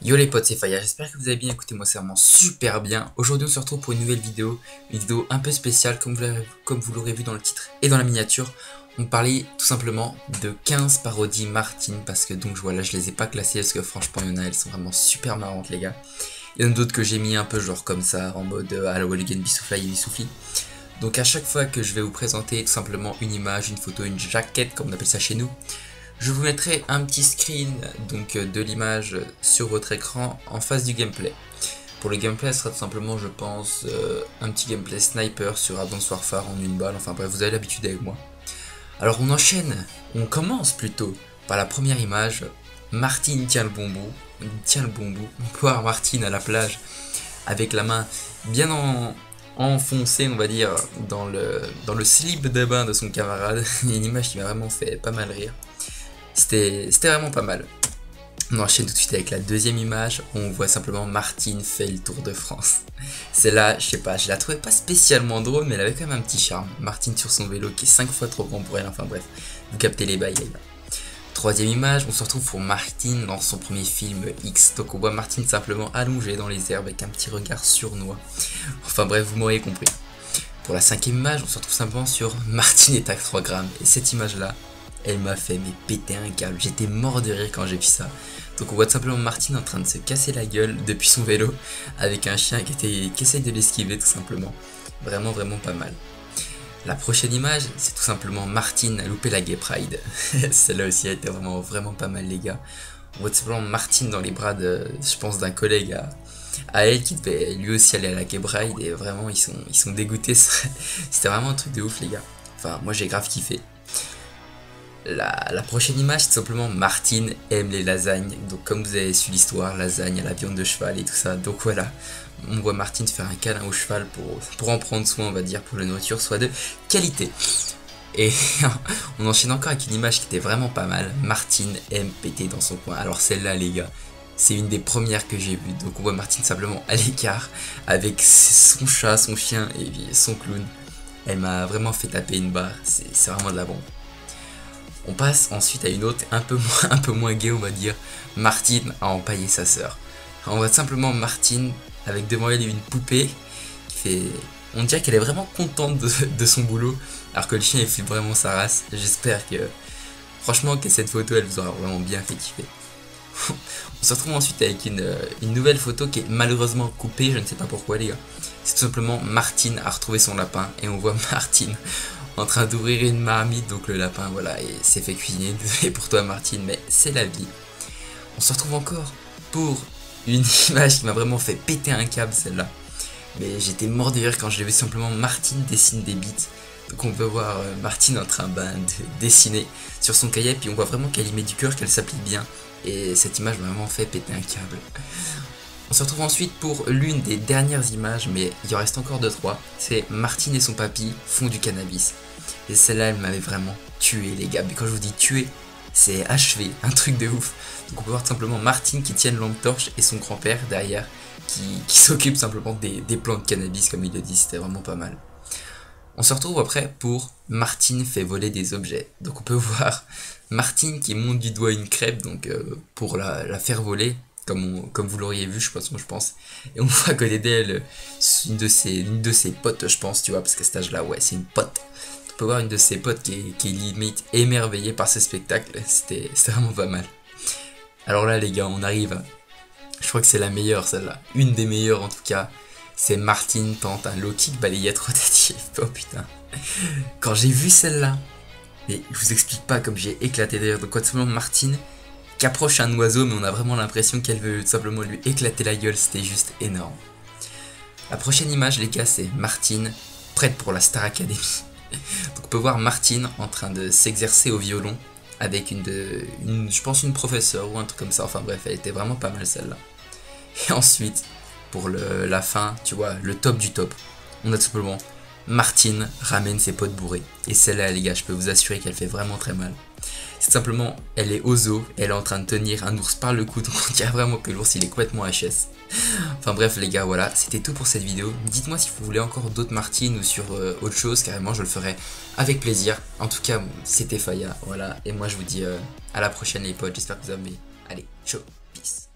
Yo les potes, c'est Faya, j'espère que vous allez bien, écoutez moi c'est vraiment super bien. Aujourd'hui on se retrouve pour une nouvelle vidéo, une vidéo un peu spéciale comme vous l'aurez vu dans le titre et dans la miniature. On parlait tout simplement de 15 parodies Martine parce que donc voilà, je les ai pas classées parce que franchement il y en a, elles sont vraiment super marrantes les gars. Il y en a d'autres que j'ai mis un peu genre comme ça en mode Hello Again Bissoufla et Bissoufli. Donc à chaque fois que je vais vous présenter tout simplement une image, une photo, une jaquette comme on appelle ça chez nous, je vous mettrai un petit screen donc de l'image sur votre écran en face du gameplay. Pour le gameplay, ce sera tout simplement, je pense, un petit gameplay sniper sur Advanced Warfare en une balle. Enfin bref, vous avez l'habitude avec moi. Alors on commence plutôt par la première image. Martine tient le bonbon. On peut voir Martine à la plage avec la main bien enfoncée, on va dire, dans le slip de bain de son camarade. Une image qui m'a vraiment fait pas mal rire. C'était vraiment pas mal. On enchaîne tout de suite avec la deuxième image où on voit simplement Martine fait le Tour de France. Celle-là, je sais pas, je la trouvais pas spécialement drôle, mais elle avait quand même un petit charme. Martine sur son vélo qui est 5 fois trop grand pour elle, enfin bref, vous captez les bails. Troisième image, on se retrouve pour Martine dans son premier film X. Donc on voit Martine simplement allongée dans les herbes avec un petit regard sournois. Enfin bref, vous m'aurez compris. Pour la cinquième image, on se retrouve simplement sur Martine est à 3 grammes. Et cette image-là, elle m'a fait péter un câble. J'étais mort de rire quand j'ai vu ça. Donc on voit tout simplement Martine en train de se casser la gueule depuis son vélo avec un chien qui essaye de l'esquiver tout simplement. Vraiment pas mal. La prochaine image, c'est tout simplement Martine a loupé la Gay Pride. Celle-là aussi a été vraiment pas mal les gars. On voit tout simplement Martine dans les bras de, je pense, d'un collègue à elle qui devait lui aussi aller à la Gay Pride et vraiment ils sont dégoûtés. C'était vraiment un truc de ouf les gars. Enfin moi j'ai grave kiffé. La prochaine image, c'est simplement Martine aime les lasagnes. Donc comme vous avez su l'histoire, lasagne à la viande de cheval et tout ça. Donc voilà, on voit Martine faire un câlin au cheval pour en prendre soin, on va dire, pour que la nourriture soit de qualité. Et on enchaîne encore avec une image qui était vraiment pas mal. Martine aime péter dans son coin. Alors celle-là les gars, c'est une des premières que j'ai vues. Donc on voit Martine simplement à l'écart avec son chat, son chien et son clown. Elle m'a vraiment fait taper une barre, c'est vraiment de la bombe. On passe ensuite à une autre un peu moins gay on va dire. Martine a empaillé sa sœur. On voit simplement Martine avec devant elle une poupée qui fait... On dirait qu'elle est vraiment contente de son boulot alors que le chien il flippe vraiment sa race. J'espère que... Franchement que cette photo elle vous aura vraiment bien fait kiffer. On se retrouve ensuite avec une nouvelle photo qui est malheureusement coupée, je ne sais pas pourquoi les gars. C'est tout simplement Martine a retrouvé son lapin et on voit Martine en train d'ouvrir une marmite, donc le lapin voilà et s'est fait cuisiner. Désolé pour toi Martine mais c'est la vie. On se retrouve encore pour une image qui m'a vraiment fait péter un câble celle-là. Mais j'étais mort de rire quand je l'ai vu, simplement Martine dessine des bits. Donc on peut voir Martine en train de dessiner sur son cahier, puis on voit vraiment qu'elle y met du cœur, qu'elle s'applique bien. Et cette image m'a vraiment fait péter un câble. On se retrouve ensuite pour l'une des dernières images, mais il en reste encore 2-3. C'est Martine et son papy font du cannabis. Et celle-là, elle m'avait vraiment tué les gars. Mais quand je vous dis tué, c'est achevé, un truc de ouf. Donc on peut voir simplement Martine qui tient une lampe torche et son grand-père derrière qui s'occupe simplement des plants de cannabis comme il le dit, c'était vraiment pas mal. On se retrouve après pour Martine fait voler des objets. Donc on peut voir Martine qui monte du doigt une crêpe donc pour la faire voler, comme vous l'auriez vu je pense. Et on voit à côté d'elle une de ses potes je pense, tu vois, parce qu'à cet âge là ouais c'est une pote. On peut voir une de ses potes qui est limite émerveillée par ce spectacle, c'était vraiment pas mal. Alors là les gars on arrive, je crois que c'est la meilleure celle-là, une des meilleures en tout cas. C'est Martine tente un low kick balayette rotatif. Oh putain. Quand j'ai vu celle-là, mais je vous explique pas comme j'ai éclaté d'ailleurs. Donc tout simplement Martine qui approche un oiseau, mais on a vraiment l'impression qu'elle veut tout simplement lui éclater la gueule. C'était juste énorme. La prochaine image les gars, c'est Martine prête pour la Star Academy. Donc on peut voir Martine en train de s'exercer au violon avec je pense une professeure ou un truc comme ça. Enfin bref, elle était vraiment pas mal celle-là. Et ensuite... pour la fin, tu vois, le top du top. On a tout simplement Martine ramène ses potes bourrés. Et celle-là, les gars, je peux vous assurer qu'elle fait vraiment très mal. C'est simplement, elle est au zoo, elle est en train de tenir un ours par le cou, donc on dirait vraiment que l'ours il est complètement HS. Enfin bref les gars, voilà, c'était tout pour cette vidéo. Dites-moi si vous voulez encore d'autres Martine ou sur autre chose, carrément je le ferai avec plaisir. En tout cas, c'était Faya, voilà. Et moi je vous dis à la prochaine les potes, j'espère que vous avez... Allez, ciao, peace.